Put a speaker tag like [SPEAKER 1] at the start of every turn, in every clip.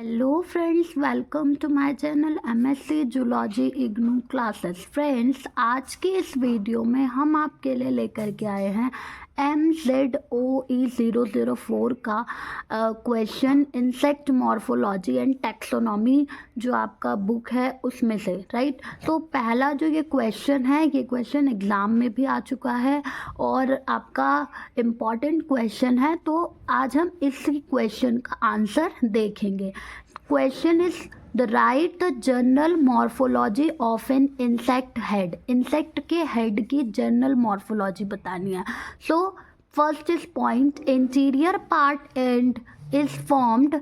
[SPEAKER 1] Hello friends, welcome to my channel MSc zoology IGNOU classes. Friends, आज की इस video में हम आपके लिए लेकर के आए हैं MZOE 004 का question insect morphology and taxonomy जो आपका बुक है उसमें से, राइट। तो पहला जो ये क्वेश्चन है, ये क्वेश्चन एग्ज़ाम में भी आ चुका है और आपका इम्पॉर्टेंट क्वेश्चन है। तो आज हम इस क्वेश्चन का आंसर देखेंगे। Question is the right the general morphology of an insect head. Insect के हेड की जनरल मॉर्फोलॉजी बतानी है। So first is point, interior part and is formed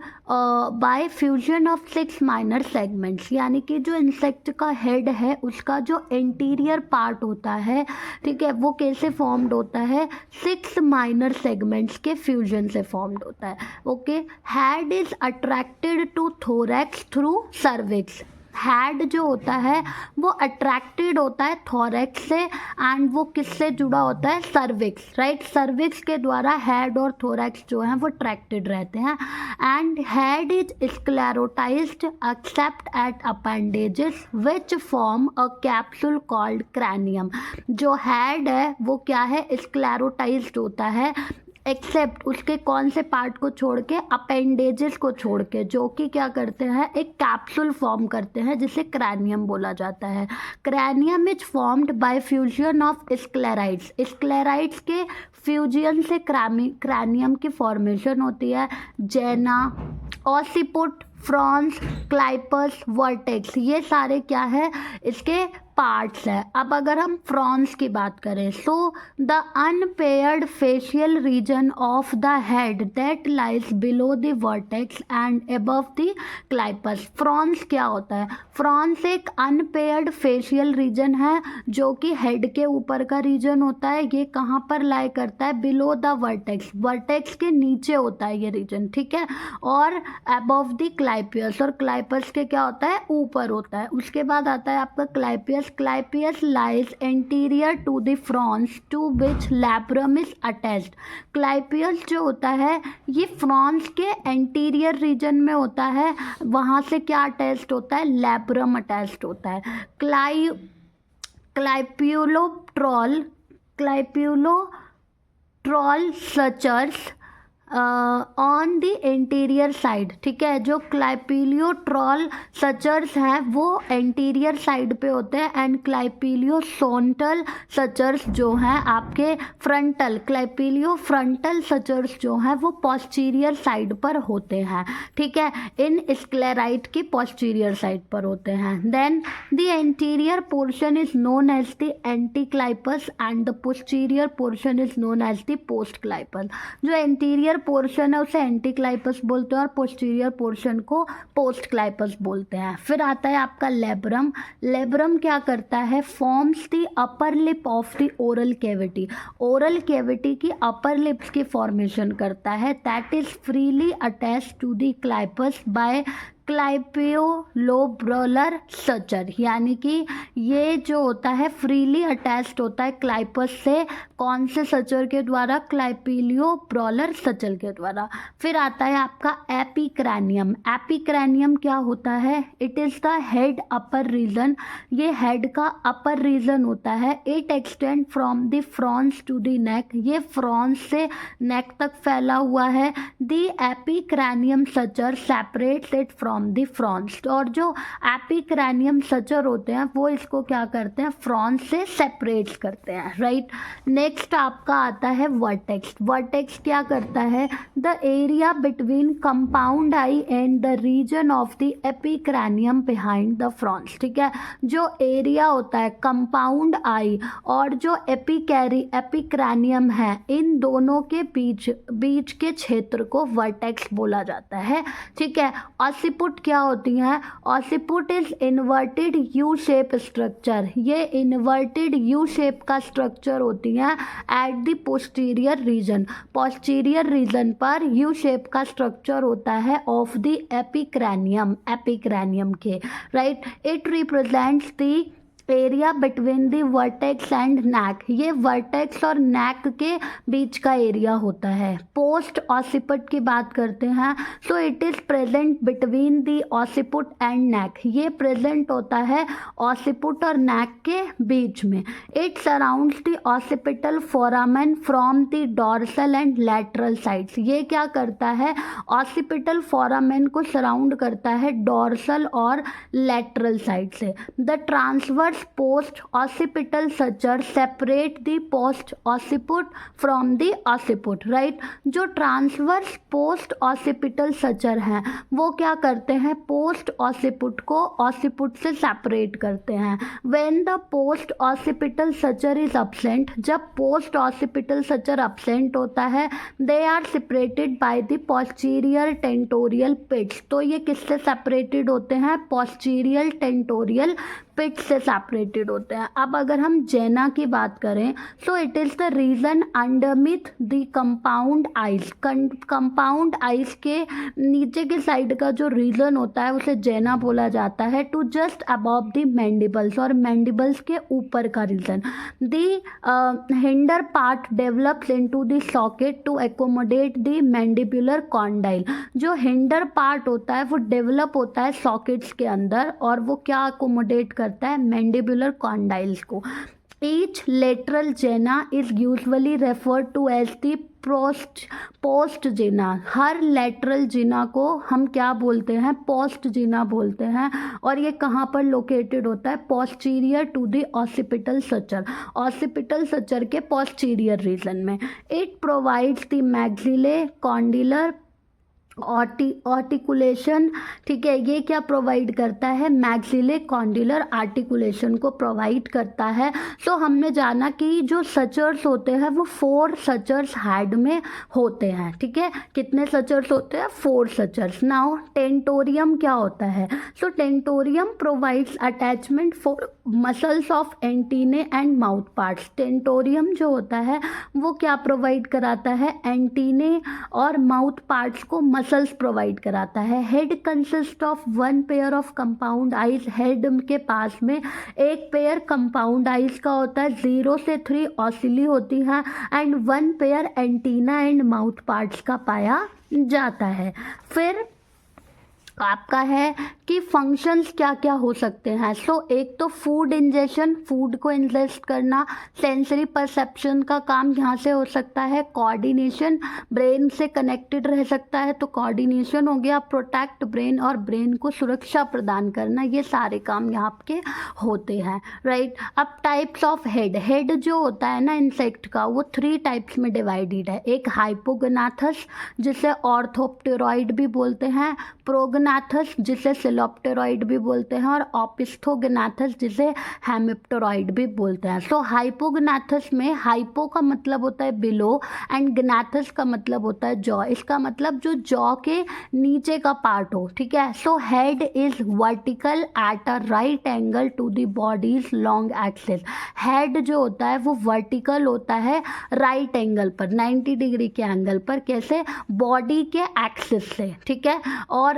[SPEAKER 1] by fusion of 6 minor segments. यानी कि जो insect का head है उसका जो इंटीरियर पार्ट होता है, ठीक है, वो कैसे फॉर्म्ड होता है? 6 माइनर सेगमेंट्स के फ्यूजन से फॉर्म्ड होता है। Okay, head is attracted to thorax through cervix. Head जो होता है वो अट्रैक्टेड होता है थोरैक्स से एंड वो किससे जुड़ा होता है? Cervix, right. सर्विक्स के द्वारा हेड और थोरैक्स जो हैं वो अट्रैक्टेड रहते हैं। And head is sclerotized except at appendages which form a capsule called cranium. जो हेड है वो क्या है? स्क्लेरोटाइज्ड होता है एक्सेप्ट उसके कौन से पार्ट को छोड़ के? अपेंडेजेस को छोड़ के, जो कि क्या करते हैं? एक कैप्सूल फॉर्म करते हैं जिसे क्रैनियम बोला जाता है। Cranium is formed by fusion of sclereids. Sclereids के फ्यूजन से क्रैनियम की फॉर्मेशन होती है। जेना, ऑसिपुट, फ्रॉन्स, क्लाइपर्स, वर्टेक्स, ये सारे क्या है? इसके पार्ट्स है। अब अगर हम फ्रॉन्स की बात करें, so the unpaired facial region of the head that lies below the vertex and above the clypeus. Frons क्या होता है? फ्रॉन्स एक अनपेयर्ड फेशियल रीजन है जो कि हेड के ऊपर का रीजन होता है। ये कहाँ पर लाई करता है? बिलो द वर्टेक्स, वर्टेक्स के नीचे होता है ये रीजन, ठीक है। और अबव द क्लाइपियस, और क्लाइपस के क्या होता है? ऊपर होता है। उसके बाद आता है आपका clypeus. Clypeus lies anterior to the frons to which labrum is attached. Clypeus जो होता है ये फ्रॉन्स के एंटीरियर रीजन में होता है। वहाँ से क्या अटैच्ड होता है? लैब्रम अटैच्ड होता है। क्लाइप्यूलोट्रॉल सचर्स ऑन द इंटीरियर साइड, ठीक है। जो क्लाइपीलियोट्रॉल सचर्स हैं वो एंटीरियर साइड पे होते हैं एंड क्लाइपीलियोसोंटल सचर्स जो हैं आपके फ्रंटल, क्लाइपीलियो फ्रंटल सचर्स जो हैं वो पोस्टीरियर साइड पर होते हैं, ठीक है। इन स्क्लेराइट की पोस्टीरियर साइड पर होते हैं। Then the anterior portion is known as the anteclypeus and the posterior portion is known as the postclypeus. जो एंटीरियर पोर्शन है उसे एंटीक्लाइपस बोलते हैं और पोस्टीरियर पोर्शन को पोस्टक्लाइपस बोलते हैं। फिर आता है आपका लेब्रम। लेब्रम क्या करता है? Forms the upper lip of the oral cavity. Oral cavity की अपर लिप्स की फॉर्मेशन करता है। That is freely attached to the clypeus by clypeolabral suture. यानी कि ये जो होता है फ्रीली अटैच्ड होता है क्लाइपस से। कौन से सचर के द्वारा? क्लाइपिलियोब्रलर सचर के द्वारा। फिर आता है आपका एपिक्रैनियम। एपिक्रैनियम क्या होता है? It is the head upper region. ये हेड का अपर रीजन होता है। It extend from the frons to the neck. ये फ्रॉन्स से नेक तक फैला हुआ है। The epicranium suture separates it from the frons. और जो एपिक्रैनियम सचर होते हैं वो इसको क्या करते हैं? फ्रॉन्स से सेपरेट करते हैं, राइट। नेक्स्ट आपका आता है वर्टेक्स। वर्टेक्स क्या करता है? The area between compound eye and the region of the epicranium behind the frons, ठीक है। जो एरिया होता है कंपाउंड आई और जो एपिक्रैनियम है, इन दोनों के बीच के क्षेत्र को वर्टेक्स बोला जाता है, ठीक है। ऑसिपुट क्या होती हैं? Occiput is inverted U shape structure. ये इन्वर्टेड यू शेप का स्ट्रक्चर होती हैं at the posterior region. Posterior region पर यू शेप का स्ट्रक्चर होता है ऑफ द एपिक्रैनियम के, right. It represents the area between the vertex and neck, ये वर्टेक्स और नेक के बीच का एरिया होता है। पोस्ट ऑसिपिट की बात करते हैं, so it is present between the occiput and neck, ये प्रेजेंट होता है ऑसिपिट और नेक के बीच में। It surrounds the occipital foramen from the dorsal and lateral sides, ये क्या करता है, ऑसिपिटल फोरामेन को सराउंड करता है डॉर्सल और लैटरल साइड से। The transverse post occipital suture separate the post occiput from the occiput, right. जो ट्रांसवर्स पोस्ट ऑसिपिटल सचर हैं वो क्या करते हैं, पोस्ट ऑसिपिट को ऑसिपिट से सेपरेट करते हैं। When the post occipital suture is absent, जब पोस्ट ऑसिपिटल सचर अब्सेंट होता है, they are separated by the posterior tentorial pits, तो ये किससे सेपरेटेड होते हैं, पोस्टीरियर टेंटोरियल पिट से सेपरेटेड होते हैं। अब अगर हम जेना की बात करें, so it is the region underneath the compound eyes, compound eyes के नीचे के साइड का जो रीजन होता है उसे जेना बोला जाता है। To just above the mandibles, और मैंडिबल्स के ऊपर का region. The hinder part develops into the socket to accommodate the mandibular condyle, जो हिंडर पार्ट होता है वो डेवलप होता है सॉकेट्स के अंदर, और वो क्या अकोमोडेट करता है, मैंडिबुलर कॉन्डाइल्स को। Each lateral gena is usually referred to as the post gena, हर लेटरल जीना को हम क्या बोलते हैं, पोस्ट जीना बोलते हैं, और ये कहाँ पर लोकेटेड होता है, posterior to the occipital suture, occipital suture के पोस्टीरियर रीजन में। It provides the maxillae condylar articulation, ठीक है, ये क्या प्रोवाइड करता है, मैक्सिले कॉन्डिलर आर्टिकुलेशन को प्रोवाइड करता है। सो हमने जाना कि जो सचर्स होते हैं वो 4 सचर्स हेड में होते हैं, ठीक है, कितने सचर्स होते हैं, 4 सचर्स। नाउ टेंटोरियम क्या होता है, so tentorium provides attachment for muscles of antennae and mouth parts, tentorium जो होता है वो क्या प्रोवाइड कराता है, एंटीने और माउथ पार्ट्स को मसल्स प्रोवाइड कराता है। Head consist of 1 pair of compound eyes, head के पास में एक पेयर कंपाउंड आइज का होता है, 0 से 3 ऑसिली होती हैं, and 1 pair antenna and mouth parts का पाया जाता है। फिर आपका है कि फंक्शंस क्या क्या हो सकते हैं। सो एक तो फूड इंजेशन, फूड को इंजेस्ट करना, सेंसरी परसेप्शन का काम यहाँ से हो सकता है, कोऑर्डिनेशन, ब्रेन से कनेक्टेड रह सकता है तो कोऑर्डिनेशन हो गया, प्रोटेक्ट ब्रेन और ब्रेन को सुरक्षा प्रदान करना, ये सारे काम यहाँ के होते हैं, राइट। अब टाइप्स ऑफ हेड, हेड जो होता है ना इंसेक्ट का वो 3 टाइप्स में डिवाइडेड है। एक हाइपोगनाथस जिसे ऑर्थोप्टेरॉइड भी बोलते हैं, प्रोगनाथस जिसे सिलोप्टेरॉइड भी बोलते हैं, और ऑपिस्थोगनाथस जिसे हेमिप्टेरॉइड भी बोलते हैं। सो हाइपोगनाथस में हाइपो का मतलब होता है बिलो एंड गनाथस का मतलब होता है जॉ, इसका मतलब जो जॉ के नीचे का पार्ट हो, ठीक है। So head is vertical at a right angle to the body's long axis, head जो होता है वो वर्टिकल होता है राइट एंगल पर, 90 डिग्री के एंगल पर, कैसे, बॉडी के एक्सिस से, ठीक है। और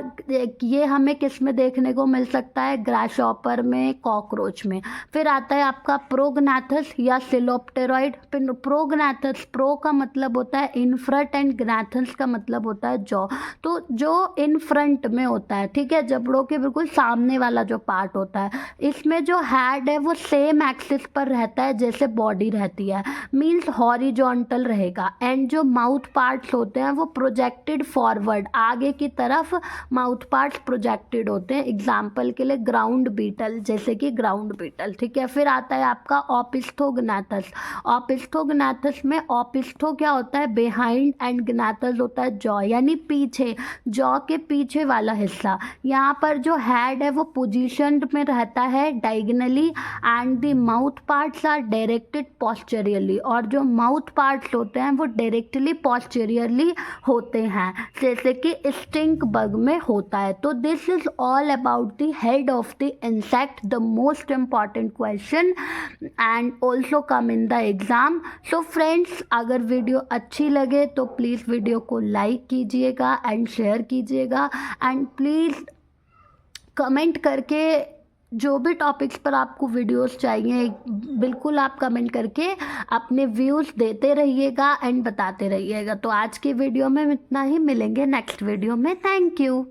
[SPEAKER 1] ये हमें किस में देखने को मिल सकता है, ग्रासहॉपर में, कॉकरोच में। फिर आता है आपका प्रोगनाथस या सिलोप्टेरॉइड। प्रोगनाथस, प्रो का मतलब होता है इन फ्रंट एंड ग्नाथस का मतलब होता है जॉ, तो जो इन फ्रंट में होता है, ठीक है, जबड़ों के बिल्कुल सामने वाला जो पार्ट होता है, इसमें जो हेड है वो सेम एक्सिस पर रहता है जैसे बॉडी रहती है, मीन्स हॉरिजॉन्टल रहेगा। एंड जो माउथ पार्ट्स होते हैं वो प्रोजेक्टेड फॉरवर्ड, आगे की तरफ माउथ पार्ट्स प्रोजेक्टेड होते हैं। एग्जाम्पल के लिए ग्राउंड बीटल, जैसे कि ग्राउंड बीटल, ठीक है। फिर आता है आपका ऑपिस्थोगनाथस, ऑपिस्थोगनाथस में ऑपिस्थो क्या होता है, बिहाइंड, एंड गनाथस होता है जॉ, यानी पीछे, जॉ के पीछे वाला हिस्सा। यहाँ पर जो हेड है वो पोजीशनड में रहता है diagonally and the mouth parts are directed posteriorly, और जो माउथ पार्ट्स होते हैं वो डायरेक्टली पोस्टीरियरली होते हैं, जैसे कि स्टिंक बग में होता है। तो this is all about the head of the insect, the most important question and also come in the exam. So friends, अगर वीडियो अच्छी लगे तो प्लीज़ वीडियो को लाइक कीजिएगा एंड शेयर कीजिएगा, एंड प्लीज़ कमेंट करके जो भी टॉपिक्स पर आपको वीडियोस चाहिए बिल्कुल आप कमेंट करके अपने व्यूज़ देते रहिएगा एंड बताते रहिएगा। तो आज की वीडियो में इतना ही, मिलेंगे नेक्स्ट वीडियो में। Thank you.